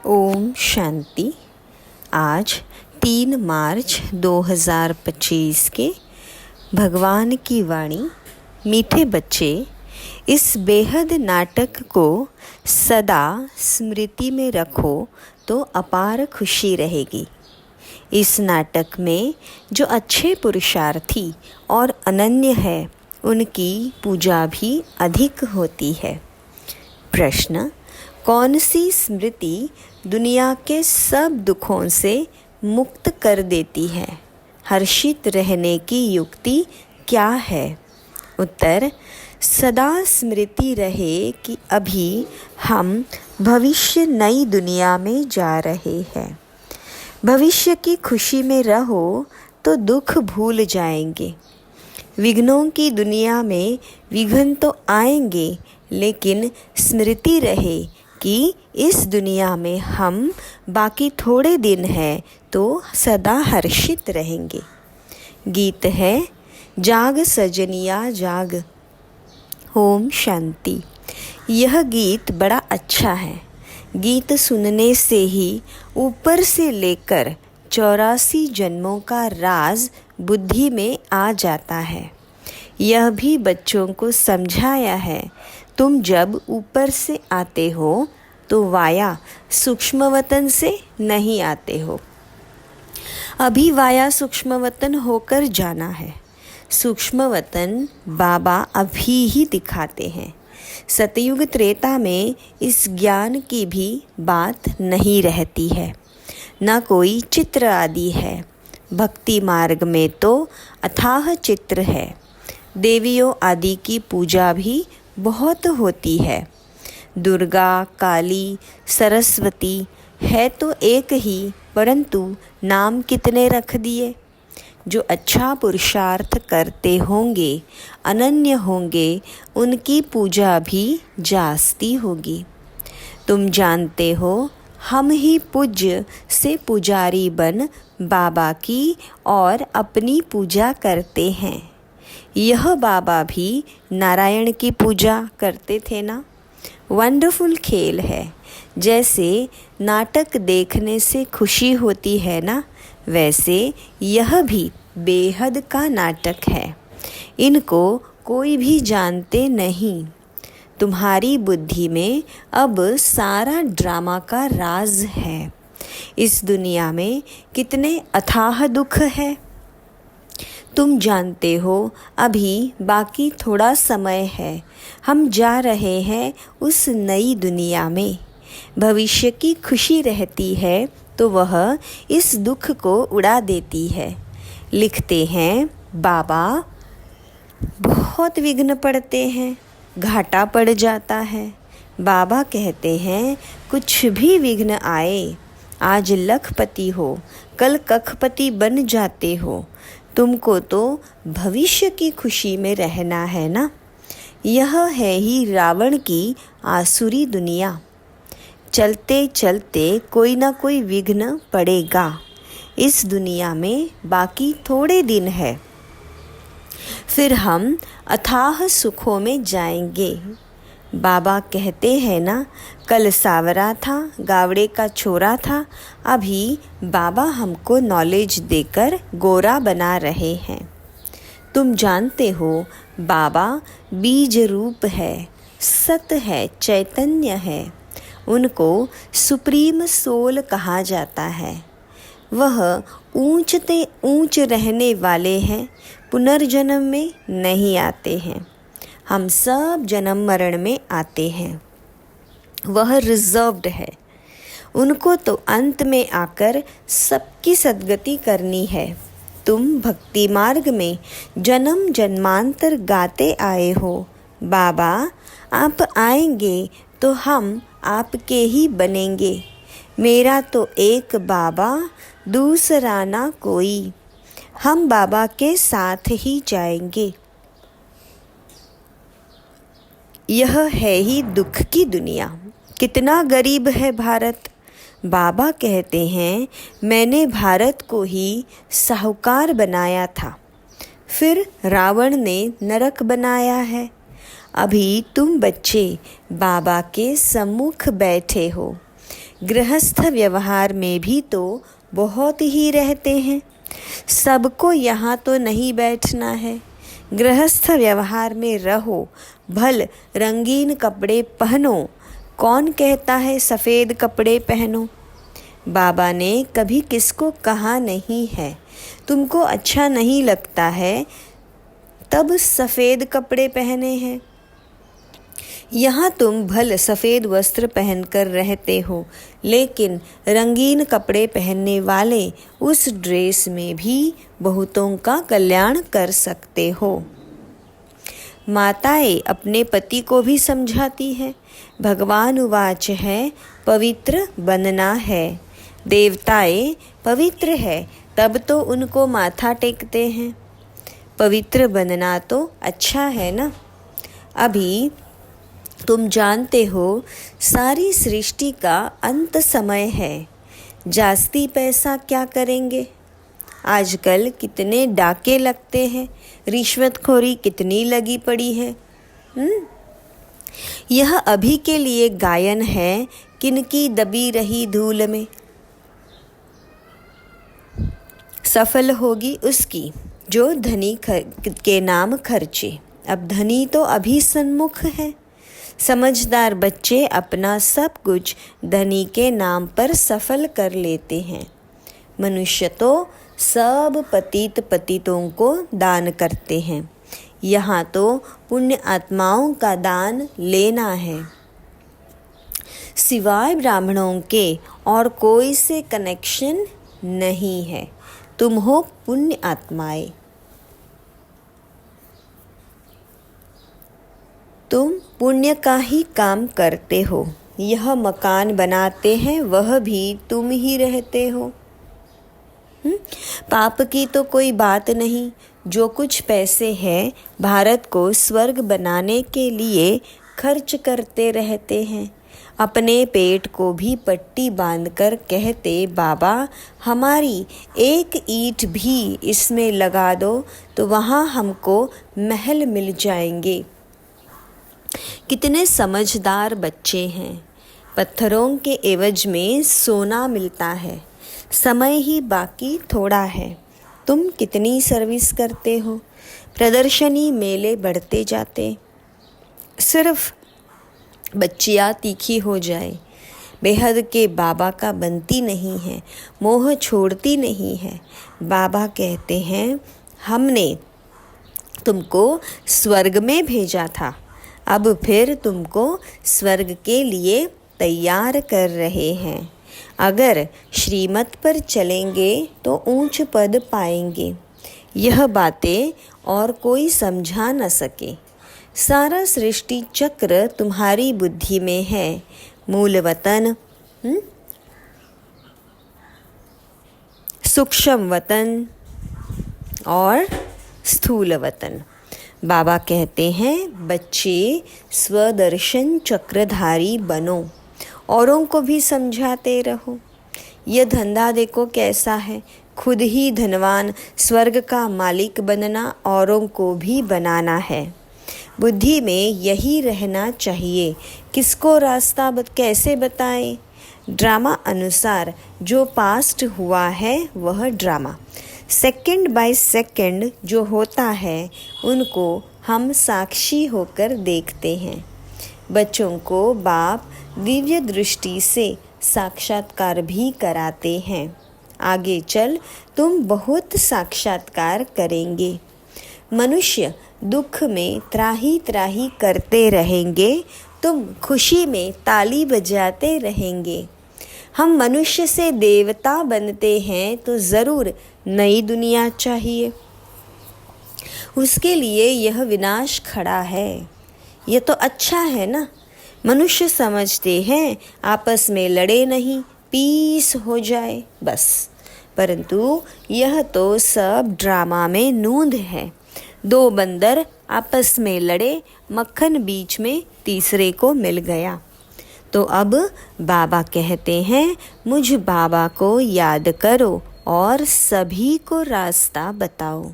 ओम शांति। आज 3 मार्च 2025 के भगवान की वाणी। मीठे बच्चे, इस बेहद नाटक को सदा स्मृति में रखो तो अपार खुशी रहेगी। इस नाटक में जो अच्छे पुरुषार्थी और अनन्य है उनकी पूजा भी अधिक होती है। प्रश्न: कौन सी स्मृति दुनिया के सब दुखों से मुक्त कर देती है? हर्षित रहने की युक्ति क्या है? उत्तर: सदा स्मृति रहे कि अभी हम भविष्य नई दुनिया में जा रहे हैं। भविष्य की खुशी में रहो तो दुख भूल जाएंगे। विघ्नों की दुनिया में विघ्न तो आएंगे, लेकिन स्मृति रहे कि इस दुनिया में हम बाकी थोड़े दिन हैं तो सदा हर्षित रहेंगे। गीत है जाग सजनिया जाग। ओम शांति। यह गीत बड़ा अच्छा है। गीत सुनने से ही ऊपर से लेकर 84 जन्मों का राज बुद्धि में आ जाता है। यह भी बच्चों को समझाया है। तुम जब ऊपर से आते हो तो वाया सूक्ष्म वतन से नहीं आते हो। अभी वाया सूक्ष्म वतन होकर जाना है। सूक्ष्म वतन बाबा अभी ही दिखाते हैं। सतयुग त्रेता में इस ज्ञान की भी बात नहीं रहती है, न कोई चित्र आदि है। भक्ति मार्ग में तो अथाह चित्र है। देवियों आदि की पूजा भी बहुत होती है। दुर्गा, काली, सरस्वती है तो एक ही, परंतु नाम कितने रख दिए। जो अच्छा पुरुषार्थ करते होंगे, अनन्य होंगे, उनकी पूजा भी जास्ती होगी। तुम जानते हो हम ही पूज्य से पुजारी बन बाबा की और अपनी पूजा करते हैं। यह बाबा भी नारायण की पूजा करते थे ना। वंडरफुल खेल है। जैसे नाटक देखने से खुशी होती है ना, वैसे यह भी बेहद का नाटक है। इनको कोई भी जानते नहीं। तुम्हारी बुद्धि में अब सारा ड्रामा का राज है। इस दुनिया में कितने अथाह दुख है तुम जानते हो। अभी बाकी थोड़ा समय है। हम जा रहे हैं उस नई दुनिया में। भविष्य की खुशी रहती है तो वह इस दुख को उड़ा देती है। लिखते हैं बाबा बहुत विघ्न पड़ते हैं, घाटा पड़ जाता है। बाबा कहते हैं कुछ भी विघ्न आए, आज लखपति हो कल कखपति बन जाते हो। तुमको तो भविष्य की खुशी में रहना है ना। यह है ही रावण की आसुरी दुनिया। चलते चलते कोई ना कोई विघ्न पड़ेगा। इस दुनिया में बाकी थोड़े दिन है, फिर हम अथाह सुखों में जाएंगे। बाबा कहते हैं ना, कल सावरा था, गावड़े का छोरा था। अभी बाबा हमको नॉलेज देकर गोरा बना रहे हैं। तुम जानते हो बाबा बीज रूप है, सत है, चैतन्य है। उनको सुप्रीम सोल कहा जाता है। वह ऊंचते ऊंच रहने वाले हैं, पुनर्जन्म में नहीं आते हैं। हम सब जन्म मरण में आते हैं। वह रिजर्व्ड है। उनको तो अंत में आकर सबकी सद्गति करनी है। तुम भक्ति मार्ग में जन्म जन्मांतर गाते आए हो। बाबा आप आएंगे तो हम आपके ही बनेंगे। मेरा तो एक बाबा, दूसरा ना कोई। हम बाबा के साथ ही जाएंगे। यह है ही दुख की दुनिया। कितना गरीब है भारत। बाबा कहते हैं मैंने भारत को ही साहूकार बनाया था, फिर रावण ने नरक बनाया है। अभी तुम बच्चे बाबा के सम्मुख बैठे हो। गृहस्थ व्यवहार में भी तो बहुत ही रहते हैं। सबको यहाँ तो नहीं बैठना है। गृहस्थ व्यवहार में रहो, भल रंगीन कपड़े पहनो। कौन कहता है सफ़ेद कपड़े पहनो? बाबा ने कभी किसको कहा नहीं है तुमको अच्छा नहीं लगता है तब सफ़ेद कपड़े पहने हैं। यहाँ तुम भल सफ़ेद वस्त्र पहनकर रहते हो, लेकिन रंगीन कपड़े पहनने वाले उस ड्रेस में भी बहुतों का कल्याण कर सकते हो। माताएं अपने पति को भी समझाती है। भगवान उवाच है, पवित्र बनना है। देवताएं पवित्र है तब तो उनको माथा टेकते हैं। पवित्र बनना तो अच्छा है ना। अभी तुम जानते हो सारी सृष्टि का अंत समय है। जास्ती पैसा क्या करेंगे? आजकल कितने डाके लगते हैं, रिश्वतखोरी कितनी लगी पड़ी है। यह अभी के लिए गायन है, किनकी दबी रही धूल में सफल होगी उसकी जो धनी के नाम खर्चे। अब धनी तो अभी सन्मुख है। समझदार बच्चे अपना सब कुछ धनी के नाम पर सफल कर लेते हैं। मनुष्य तो सब पतितों को दान करते हैं। यहाँ तो पुण्य आत्माओं का दान लेना है। सिवाय ब्राह्मणों के और कोई से कनेक्शन नहीं है। तुम हो पुण्य आत्माएं। तुम पुण्य का ही काम करते हो। यह मकान बनाते हैं वह भी तुम ही रहते हो। पाप की तो कोई बात नहीं। जो कुछ पैसे हैं भारत को स्वर्ग बनाने के लिए खर्च करते रहते हैं। अपने पेट को भी पट्टी बांधकर कहते, बाबा हमारी एक ईंट भी इसमें लगा दो तो वहाँ हमको महल मिल जाएंगे। कितने समझदार बच्चे हैं। पत्थरों के एवज में सोना मिलता है। समय ही बाकी थोड़ा है। तुम कितनी सर्विस करते हो। प्रदर्शनी मेले बढ़ते जाते। सिर्फ बच्चियाँ तीखी हो जाए। बेहद के बाबा का बनती नहीं है, मोह छोड़ती नहीं है। बाबा कहते हैं, हमने तुमको स्वर्ग में भेजा था, अब फिर तुमको स्वर्ग के लिए तैयार कर रहे हैं। अगर श्रीमत पर चलेंगे तो ऊंच पद पाएंगे। यह बातें और कोई समझा न सके। सारा सृष्टि चक्र तुम्हारी बुद्धि में है। मूल वतन, सूक्ष्म वतन और स्थूल वतन। बाबा कहते हैं, बच्चे स्वदर्शन चक्रधारी बनो, औरों को भी समझाते रहो। यह धंधा देखो कैसा है। खुद ही धनवान स्वर्ग का मालिक बनना, औरों को भी बनाना है। बुद्धि में यही रहना चाहिए। किसको रास्ता कैसे बताएं? ड्रामा अनुसार जो पास्ट हुआ है वह ड्रामा। सेकंड बाय सेकंड जो होता है उनको हम साक्षी होकर देखते हैं। बच्चों को बाप दिव्य दृष्टि से साक्षात्कार भी कराते हैं। आगे चल तुम बहुत साक्षात्कार करेंगे। मनुष्य दुख में त्राही त्राही करते रहेंगे, तुम खुशी में ताली बजाते रहेंगे। हम मनुष्य से देवता बनते हैं तो ज़रूर नई दुनिया चाहिए। उसके लिए यह विनाश खड़ा है। यह तो अच्छा है ना। मनुष्य समझते हैं आपस में लड़े नहीं, पीस हो जाए बस। परंतु यह तो सब ड्रामा में नूंद है। दो बंदर आपस में लड़े, मक्खन बीच में तीसरे को मिल गया। तो अब बाबा कहते हैं, मुझ बाबा को याद करो और सभी को रास्ता बताओ।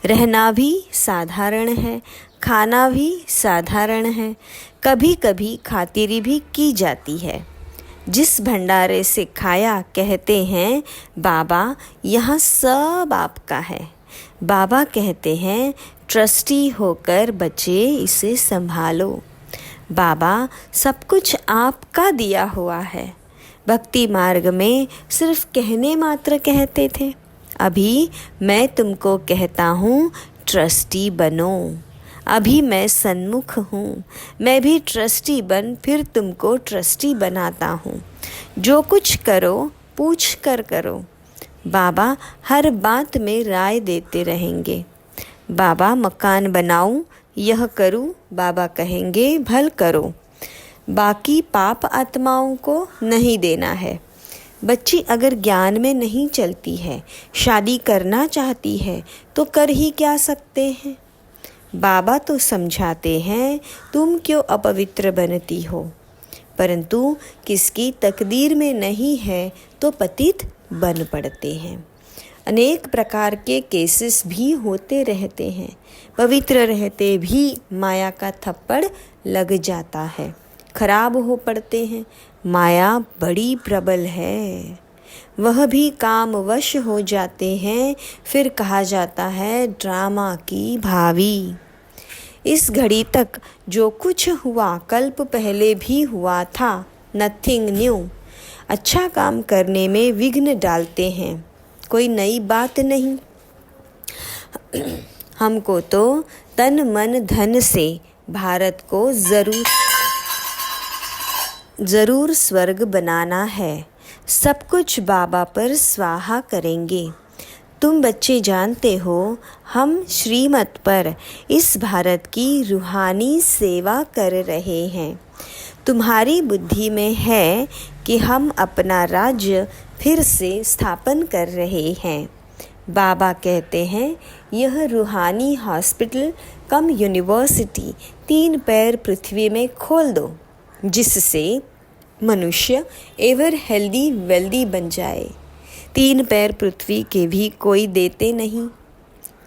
रहना भी साधारण है, खाना भी साधारण है, कभी कभी खातिरी भी की जाती है। जिस भंडारे से खाया कहते हैं बाबा यहाँ सब आपका है। बाबा कहते हैं ट्रस्टी होकर बच्चे इसे संभालो। बाबा सब कुछ आपका दिया हुआ है। भक्ति मार्ग में सिर्फ कहने मात्र कहते थे, अभी मैं तुमको कहता हूँ ट्रस्टी बनो। अभी मैं सन्मुख हूँ, मैं भी ट्रस्टी बन फिर तुमको ट्रस्टी बनाता हूँ। जो कुछ करो पूछ कर करो। बाबा हर बात में राय देते रहेंगे। बाबा मकान बनाऊं यह करूं, बाबा कहेंगे भल करो। बाकी पाप आत्माओं को नहीं देना है। बच्ची अगर ज्ञान में नहीं चलती है, शादी करना चाहती है तो कर ही क्या सकते हैं। बाबा तो समझाते हैं तुम क्यों अपवित्र बनती हो, परंतु किसकी तकदीर में नहीं है तो पतित बन पड़ते हैं। अनेक प्रकार के केसेस भी होते रहते हैं। पवित्र रहते भी माया का थप्पड़ लग जाता है, खराब हो पड़ते हैं। माया बड़ी प्रबल है, वह भी कामवश हो जाते हैं। फिर कहा जाता है ड्रामा की भावी। इस घड़ी तक जो कुछ हुआ कल्प पहले भी हुआ था, नथिंग न्यू। अच्छा काम करने में विघ्न डालते हैं, कोई नई बात नहीं। हमको तो तन मन धन से भारत को जरूर स्वर्ग बनाना है। सब कुछ बाबा पर स्वाहा करेंगे। तुम बच्चे जानते हो हम श्रीमत पर इस भारत की रूहानी सेवा कर रहे हैं। तुम्हारी बुद्धि में है कि हम अपना राज्य फिर से स्थापन कर रहे हैं। बाबा कहते हैं यह रूहानी हॉस्पिटल कम यूनिवर्सिटी 3 पैर पृथ्वी में खोल दो, जिससे मनुष्य एवर हेल्दी वेल्दी बन जाए। 3 पैर पृथ्वी के भी कोई देते नहीं।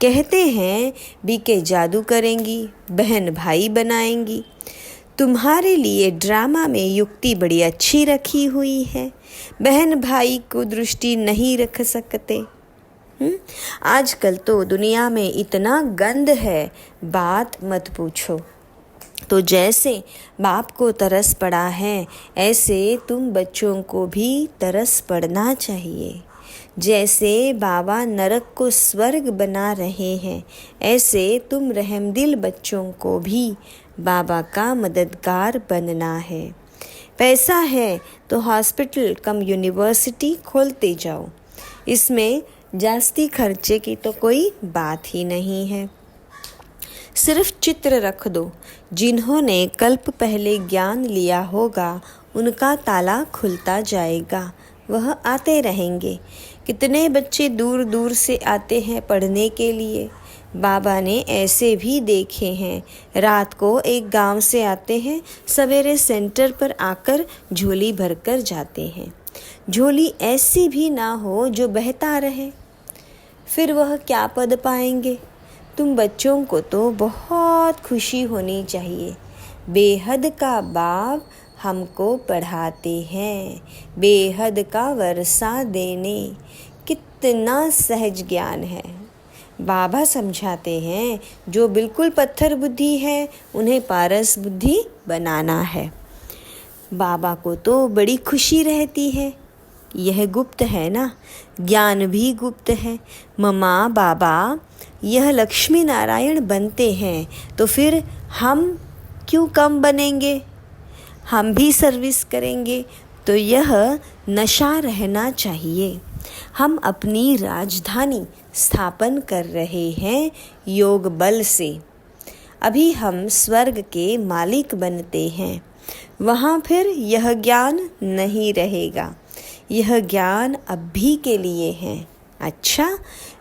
कहते हैं बीके जादू करेंगी, बहन भाई बनाएंगी। तुम्हारे लिए ड्रामा में युक्ति बड़ी अच्छी रखी हुई है, बहन भाई को दृष्टि नहीं रख सकते। आजकल तो दुनिया में इतना गंद है, बात मत पूछो। तो जैसे बाप को तरस पड़ा है, ऐसे तुम बच्चों को भी तरस पड़ना चाहिए। जैसे बाबा नरक को स्वर्ग बना रहे हैं, ऐसे तुम रहमदिल बच्चों को भी बाबा का मददगार बनना है। पैसा है तो हॉस्पिटल कम यूनिवर्सिटी खोलते जाओ, इसमें जास्ती खर्चे की तो कोई बात ही नहीं है। सिर्फ चित्र रख दो। जिन्होंने कल्प पहले ज्ञान लिया होगा उनका ताला खुलता जाएगा, वह आते रहेंगे। कितने बच्चे दूर दूर से आते हैं पढ़ने के लिए। बाबा ने ऐसे भी देखे हैं। रात को एक गांव से आते हैं, सवेरे सेंटर पर आकर झोली भरकर जाते हैं। झोली ऐसी भी ना हो जो बहता रहे, फिर वह क्या पद पाएंगे। तुम बच्चों को तो बहुत खुशी होनी चाहिए। बेहद का बाप हमको पढ़ाते हैं, बेहद का वर्षा देने। कितना सहज ज्ञान है। बाबा समझाते हैं जो बिल्कुल पत्थर बुद्धि है उन्हें पारस बुद्धि बनाना है। बाबा को तो बड़ी खुशी रहती है। यह गुप्त है ना, ज्ञान भी गुप्त है। मम्मा बाबा यह लक्ष्मी नारायण बनते हैं तो फिर हम क्यों कम बनेंगे, हम भी सर्विस करेंगे। तो यह नशा रहना चाहिए। हम अपनी राजधानी स्थापन कर रहे हैं योग बल से। अभी हम स्वर्ग के मालिक बनते हैं, वहाँ फिर यह ज्ञान नहीं रहेगा। यह ज्ञान अभी के लिए है। अच्छा,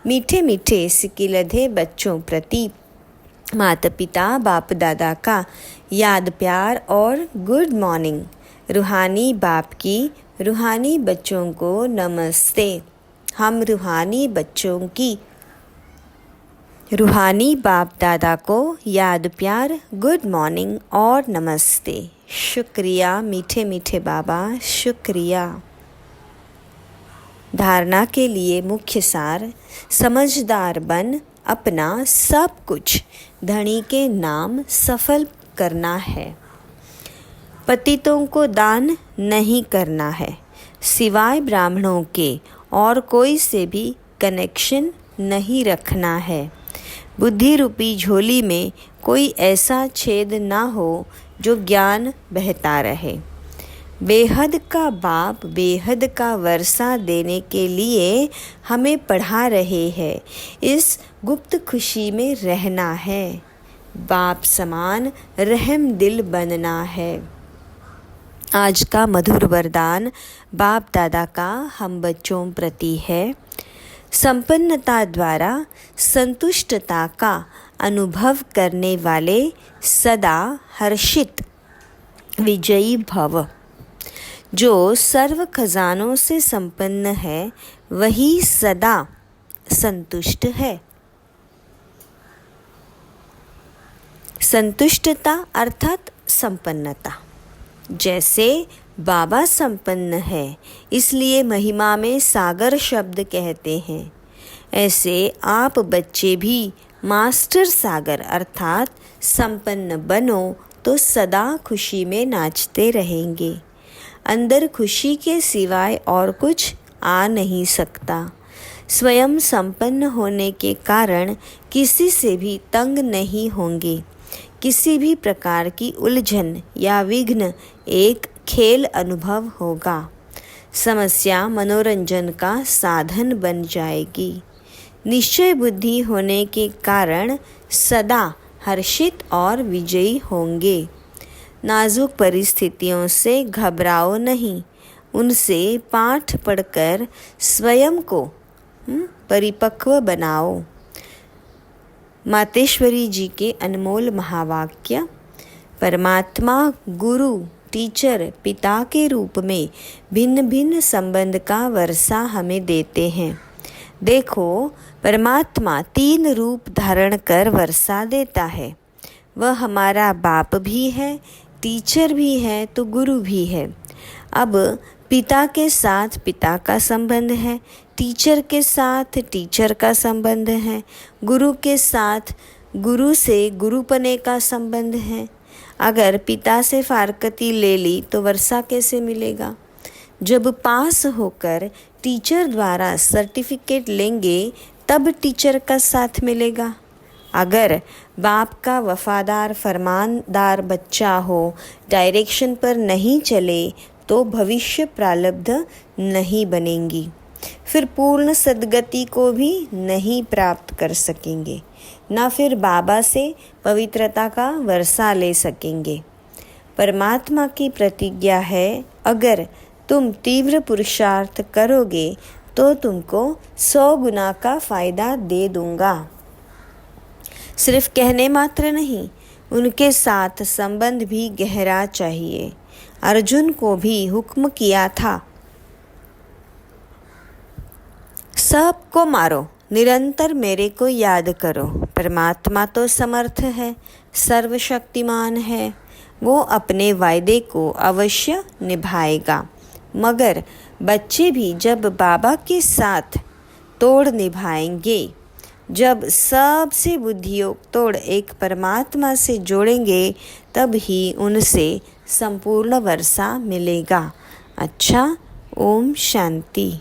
मीठे मीठे सिकिलधे बच्चों प्रति माता पिता बाप दादा का याद प्यार और गुड मॉर्निंग। रूहानी बाप की रूहानी बच्चों को नमस्ते। हम रूहानी बच्चों की रूहानी बाप दादा को याद प्यार, गुड मॉर्निंग और नमस्ते। शुक्रिया मीठे मीठे बाबा, शुक्रिया। धारणा के लिए मुख्य सार, समझदार बन अपना सब कुछ धनी के नाम सफल करना है। पतितों को दान नहीं करना है, सिवाय ब्राह्मणों के और कोई से भी कनेक्शन नहीं रखना है। बुद्धि रूपी झोली में कोई ऐसा छेद ना हो जो ज्ञान बहता रहे। बेहद का बाप बेहद का वर्षा देने के लिए हमें पढ़ा रहे हैं। इस गुप्त खुशी में रहना है, बाप समान रहम दिल बनना है। आज का मधुर वरदान बाप दादा का हम बच्चों प्रति है। संपन्नता द्वारा संतुष्टता का अनुभव करने वाले सदा हर्षित विजयी भव। जो सर्व खजानों से संपन्न है वही सदा संतुष्ट है। संतुष्टता अर्थात संपन्नता। जैसे बाबा संपन्न है इसलिए महिमा में सागर शब्द कहते हैं, ऐसे आप बच्चे भी मास्टर सागर अर्थात संपन्न बनो तो सदा खुशी में नाचते रहेंगे। अंदर खुशी के सिवाय और कुछ आ नहीं सकता। स्वयं संपन्न होने के कारण किसी से भी तंग नहीं होंगे। किसी भी प्रकार की उलझन या विघ्न एक खेल अनुभव होगा। समस्या मनोरंजन का साधन बन जाएगी। निश्चय बुद्धि होने के कारण सदा हर्षित और विजयी होंगे। नाजुक परिस्थितियों से घबराओ नहीं, उनसे पाठ पढ़कर स्वयं को परिपक्व बनाओ। मातेश्वरी जी के अनमोल महावाक्य। परमात्मा गुरु टीचर पिता के रूप में भिन्न भिन्न संबंध का वर्षा हमें देते हैं। देखो, परमात्मा 3 रूप धारण कर वर्षा देता है। वह हमारा बाप भी है, टीचर भी है तो गुरु भी है। अब पिता के साथ पिता का संबंध है, टीचर के साथ टीचर का संबंध है, गुरु के साथ गुरु से गुरुपने का संबंध है। अगर पिता से फारकती ले ली तो वर्षा कैसे मिलेगा? जब पास होकर टीचर द्वारा सर्टिफिकेट लेंगे तब टीचर का साथ मिलेगा। अगर बाप का वफादार फरमानदार बच्चा हो, डायरेक्शन पर नहीं चले तो भविष्य प्रारब्ध नहीं बनेंगी। फिर पूर्ण सद्गति को भी नहीं प्राप्त कर सकेंगे, ना फिर बाबा से पवित्रता का वर्षा ले सकेंगे। परमात्मा की प्रतिज्ञा है, अगर तुम तीव्र पुरुषार्थ करोगे तो तुमको 100 गुना का फ़ायदा दे दूंगा। सिर्फ कहने मात्र नहीं, उनके साथ संबंध भी गहरा चाहिए। अर्जुन को भी हुक्म किया था, सबको मारो, निरंतर मेरे को याद करो। परमात्मा तो समर्थ है, सर्वशक्तिमान है, वो अपने वायदे को अवश्य निभाएगा। मगर बच्चे भी जब बाबा के साथ तोड़ निभाएंगे, जब सबसे बुद्धियों तोड़ एक परमात्मा से जोड़ेंगे, तब ही उनसे संपूर्ण वर्षा मिलेगा। अच्छा, ओम शांति।